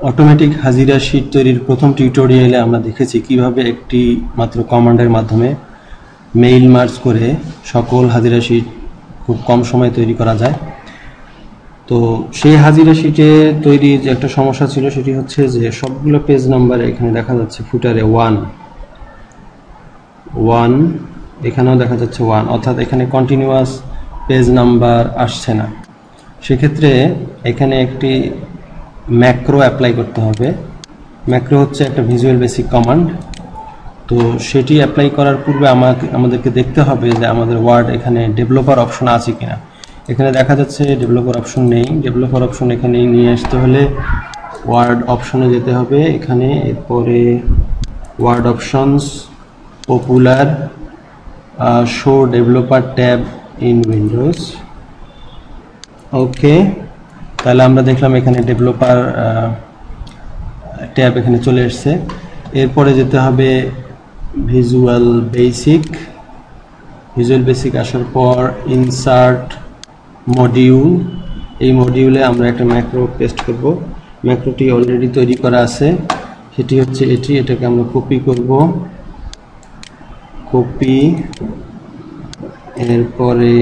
Automatic হাজিরা sheet তৈরির প্রথম টিউটোরিয়ালে আমরা দেখেছি কিভাবে একটি মাত্র কমান্ডের মাধ্যমে মেইল মার্জ করে সকল হাজিরা শীট খুব কম সময়ে তৈরি করা যায়। তো সেই হাজিরা শীটে তৈরির যে একটা সমস্যা ছিল সেটি হচ্ছে যে সবগুলো পেজ নাম্বার এখানে দেখা যাচ্ছে ফুটারে 1 এখানেও দেখা যাচ্ছে 1, অর্থাৎ এখানে কন্টিনিউয়াস পেজ নাম্বার আসছে না। সেক্ষেত্রে এখানে একটি ম্যাক্রো অ্যাপ্লাই করতে হবে। ম্যাক্রো হচ্ছে একটা ভিজুয়াল বেসিক কমান্ড। তো সেটি অ্যাপ্লাই করার পূর্বে আমাদেরকে দেখতে হবে যে আমাদের ওয়ার্ড এখানে ডেভেলপার অপশন আছে কিনা। এখানে দেখা যাচ্ছে ডেভেলপার অপশন নেই। ডেভেলপার অপশন এখানে নিয়ে আসতে হলে ওয়ার্ড অপশনে যেতে হবে। এখানে এরপরে Word options, popular, show developer tab in Windows. Okay, তাহলে আমরা দেখলাম এখানে ডেভেলপার ট্যাব এখানে চলে এসেছে। এরপরে যেতে হবে ভিজুয়াল বেসিক আসার পর ইনসার্ট মডিউল। এই মডিউলে আমরা একটা ম্যাক্রো পেস্ট করব। ম্যাক্রোটি অলরেডি তৈরি করা আছে, সেটি হচ্ছে এটাকে আমরা কপি করব। এরপরে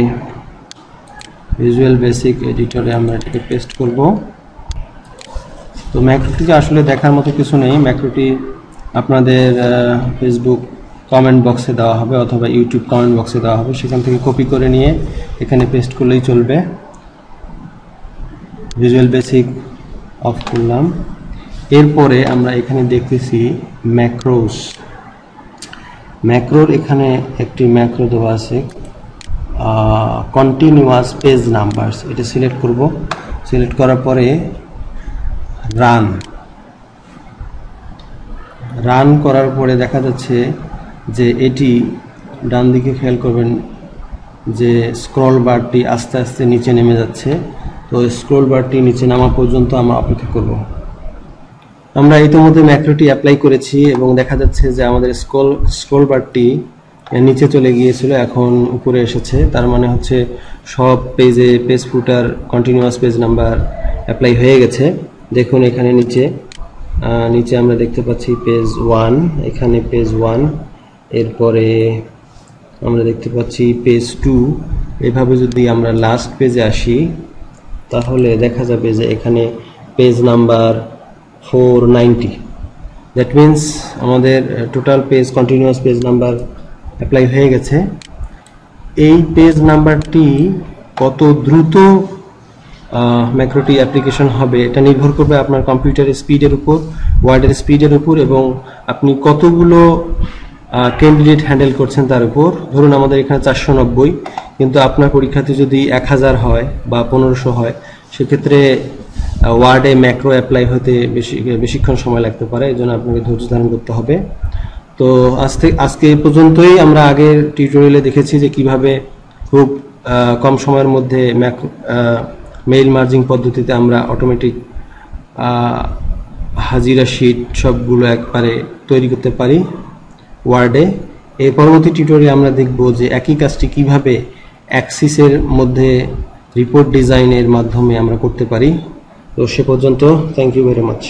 ভিজুয়াল বেসিক এডিটরে আমরা এটাকে পেস্ট করব। তো ম্যাক্রোটিকে আসলে দেখার মতো কিছু নেই। ম্যাক্রোটি আপনাদের ফেসবুক কমেন্ট বক্সে দেওয়া হবে অথবা ইউটিউব কমেন্ট বক্সে দেওয়া হবে, সেখান থেকে কপি করে নিয়ে এখানে পেস্ট করলেই চলবে। ভিজুয়াল বেসিক অফ করলাম। এরপরে আমরা এখানে দেখতেছি ম্যাক্রোর এখানে একটি ম্যাক্রো দেওয়া আছে কন্টিনিউয়াস পেজ নাম্বারস। এটা সিলেক্ট করব। সিলেক্ট করার পরে রান করার পরে দেখা যাচ্ছে যে এটি ডান দিকে খেয়াল করবেন যে স্ক্রল বারটি আস্তে আস্তে নিচে নেমে যাচ্ছে। তো স্ক্রল বারটি নিচে নামা পর্যন্ত আমরা অপেক্ষা করব। আমরা ইতিমধ্যে ম্যাক্রোটি অ্যাপ্লাই করেছি এবং দেখা যাচ্ছে যে আমাদের স্ক্রল বারটি নিচে চলে গিয়েছিল, এখন উপরে এসেছে। তার মানে হচ্ছে সব পেজ ফুটার কন্টিনিউয়াস পেজ নাম্বার অ্যাপ্লাই হয়ে গেছে। দেখুন এখানে নিচে আমরা দেখতে পাচ্ছি পেজ 1, এখানে পেজ 1, এরপরে আমরা দেখতে পাচ্ছি পেজ 2। এভাবে যদি আমরা লাস্ট পেজে আসি তাহলে দেখা যাবে যে এখানে পেজ নাম্বার 490। দ্যাট মিনস আমাদের total continuous page number apply হয়ে গেছে। এই পেজ নাম্বারটি কত দ্রুত ম্যাক্রোটি অ্যাপ্লিকেশন হবে এটা নির্ভর করবে আপনার কম্পিউটারের স্পিডের উপর, ওয়ার্ডের স্পিডের উপর এবং আপনি কতগুলো ক্যান্ডিডেট হ্যান্ডেল করছেন তার উপর। ধরুন আমাদের এখানে 490, কিন্তু আপনার পরীক্ষাতে যদি 1000 হয় বা 1500 হয়, সেক্ষেত্রে ওয়ার্ডে ম্যাক্রো অ্যাপ্লাই হতে বেশিক্ষণ সময় লাগতে পারে। এই জন্য আপনাকে ধৈর্য ধারণ করতে হবে। তো আজকে এই পর্যন্তই। আমরা আগের টিউটোরিয়ালে দেখেছি যে কিভাবে খুব কম সময়ের মধ্যে মেইল মার্জিং পদ্ধতিতে আমরা অটোমেটিক হাজিরা শীট সবগুলো একবারে তৈরি করতে পারি ওয়ার্ডে। এই পরবর্তী টিউটোরিয়ালে আমরা দেখব যে একই কাজটি কিভাবে অ্যাক্সিসের মধ্যে রিপোর্ট ডিজাইনের মাধ্যমে আমরা করতে পারি। তো সে পর্যন্ত থ্যাংক ইউ ভেরি মাচ।